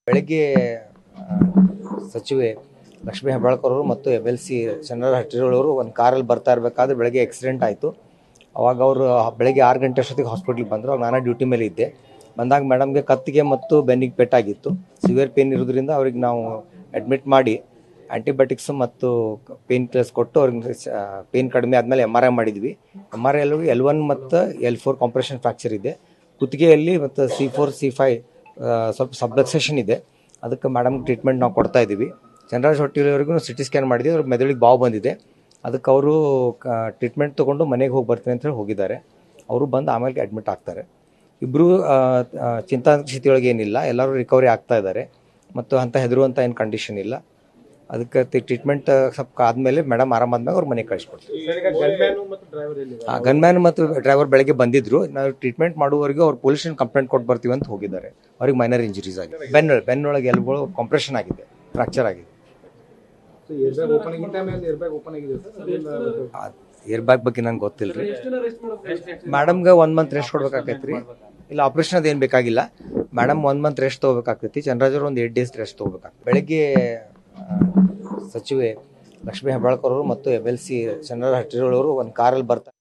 ಬೆಳಗ್ಗೆ ಸಚಿವೆ ಲಕ್ಷ್ಮೀ ಹೆಬ್ಬಾಳ್ಕರ್ ಅವರು ಮತ್ತು MLC ಚಂದ್ರ ಹಟ್ಟಿರೋಳವರು ಒಂದು ಕಾರಲ್ಲಿ ಬರ್ತಾ ಇರಬೇಕಾದ್ರೆ ಬೆಳಗ್ಗೆ ಆಕ್ಸಿಡೆಂಟ್ ಆಯಿತು. ಅವಾಗ ಅವರು ಬೆಳಗ್ಗೆ 6 ಗಂಟೆ ಅಷ್ಟೊತ್ತಿಗೆ ಹಾಸ್ಪಿಟ್ಲಿಗೆ ಬಂದರು. ಅವಾಗ ನಾನು ಡ್ಯೂಟಿ ಮೇಲೆ ಇದ್ದೆ. ಬಂದಾಗ ಮೇಡಮ್ಗೆ ಕತ್ತಿಗೆ ಮತ್ತು ಬೆನ್ನಿಗೆ ಪೆಟ್ಟಾಗಿತ್ತು. ಸಿವಿಯರ್ ಪೇನ್ ಇರೋದ್ರಿಂದ ಅವ್ರಿಗೆ ನಾವು ಅಡ್ಮಿಟ್ ಮಾಡಿ ಆ್ಯಂಟಿಬಯೋಟಿಕ್ಸ್ ಮತ್ತು ಪೇನ್ ಕಿಲ್ಲರ್ಸ್ ಕೊಟ್ಟು ಅವ್ರಿಗೆ ಪೇನ್ ಕಡಿಮೆ ಆದಮೇಲೆ MRI ಮಾಡಿದ್ವಿ. MRI L1 ಮತ್ತು L4 ಕಾಂಪ್ರೆಷನ್ ಫ್ರಾಕ್ಚರ್ ಇದೆ. ಕುತ್ತಿಗೆಯಲ್ಲಿ ಮತ್ತು C4 C5 ಸ್ವಲ್ಪ ಸಬ್ಲಕ್ಸೇಷನ್ ಇದೆ. ಅದಕ್ಕೆ ಮೇಡಮ್ ಟ್ರೀಟ್ಮೆಂಟ್ ನಾವು ಕೊಡ್ತಾ ಇದ್ದೀವಿ. ಚಂದ್ರರಾಜ್ ಹೊಟ್ಟಿಯವರಿಗೂ CT ಸ್ಕ್ಯಾನ್ ಮಾಡಿದ್ವಿ. ಅವ್ರ ಮೆದುಳಿಗೆ ಬಾವು ಬಂದಿದೆ. ಅದಕ್ಕೆ ಅವರು ಟ್ರೀಟ್ಮೆಂಟ್ ತೊಗೊಂಡು ಮನೆಗೆ ಹೋಗಿ ಬರ್ತೀನಿ ಅಂತ ಹೇಳಿ ಹೋಗಿದ್ದಾರೆ. ಅವರು ಬಂದು ಆಮೇಲೆ ಅಡ್ಮಿಟ್ ಆಗ್ತಾರೆ. ಇಬ್ಬರು ಚಿಂತಾಜನಕ ಸ್ಥಿತಿಯೊಳಗೆ ಏನಿಲ್ಲ, ಎಲ್ಲರೂ ರಿಕವರಿ ಆಗ್ತಾ ಇದ್ದಾರೆ ಮತ್ತು ಅಂತ ಹೆದರುವಂಥ ಏನು ಕಂಡೀಷನ್ ಇಲ್ಲ. ಅದಕ್ಕೆ ಟ್ರೀಟ್ಮೆಂಟ್ ಸ್ವಲ್ಪ ಆದಮೇಲೆ ಮೇಡಮ್ ಆರಾಮಾದ್ಮೇಲೆ ಅವ್ರು ಮನೆಗೆ ಕಳಿಸ್ಕೊಡ್ತೀವಿ. ಗನ್ಮ್ಯಾನ್ ಮತ್ತು ಡ್ರೈವರ್ ಬೆಳಗ್ಗೆ ಬಂದಿದ್ರು. ನಾವು ಟ್ರೀಟ್ಮೆಂಟ್ ಮಾಡುವವರೆಗೂ ಅವ್ರು ಪೊಲೀಸ್ ಕಂಪ್ಲೇಂಟ್ ಕೊಟ್ಟು ಬರ್ತೀವಿ ಅಂತ ಹೋಗಿದ್ದಾರೆ. ಅವ್ರಿಗೆ ಮೈನರ್ ಇಂಜುರೀಸ್ ಆಗಿದೆ. ಬೆನ್ನೊಳಗೆ ಎಲುಬುಗಳು ಕಾಂಪ್ರೆಷನ್ ಆಗಿದೆ, ಫ್ರಾಕ್ಚರ್ ಆಗಿದೆ. ಏರ್ ಬ್ಯಾಗ್ ಬಗ್ಗೆ ನಂಗೆ ಗೊತ್ತಿಲ್ಲ ರೀ. ಮೇಡಮ್ಗೆ 1 ಮಂತ್ ರೆಸ್ಟ್ ಕೊಡ್ಬೇಕಾಗೈತೆ ರೀ. ಇಲ್ಲ, ಆಪ್ರೇಷನ್ ಅದೇನು ಬೇಕಾಗಿಲ್ಲ. ಮೇಡಮ್ 1 ಮಂತ್ ರೆಸ್ಟ್ ತೊಗೋಬೇಕಾಗ್ತೈತಿ. ಚಂದ್ರರಾಜ್ ಅವರು ಒಂದು 8 ಡೇಸ್ ರೆಸ್ಟ್ ತೊಗೋಬೇಕಾಗ್ತದೆ. ಬೆಳಗ್ಗೆ ಸಚಿವೆ ಲಕ್ಷ್ಮೀ ಹೆಬ್ಬಾಳ್ಕರ್ ಅವರು ಮತ್ತು MLC ಚಂದ್ರ ಹಟ್ಟಿರೋಳವರು ಒಂದು ಕಾರಲ್ಲಿ ಬರ್ತಾರೆ.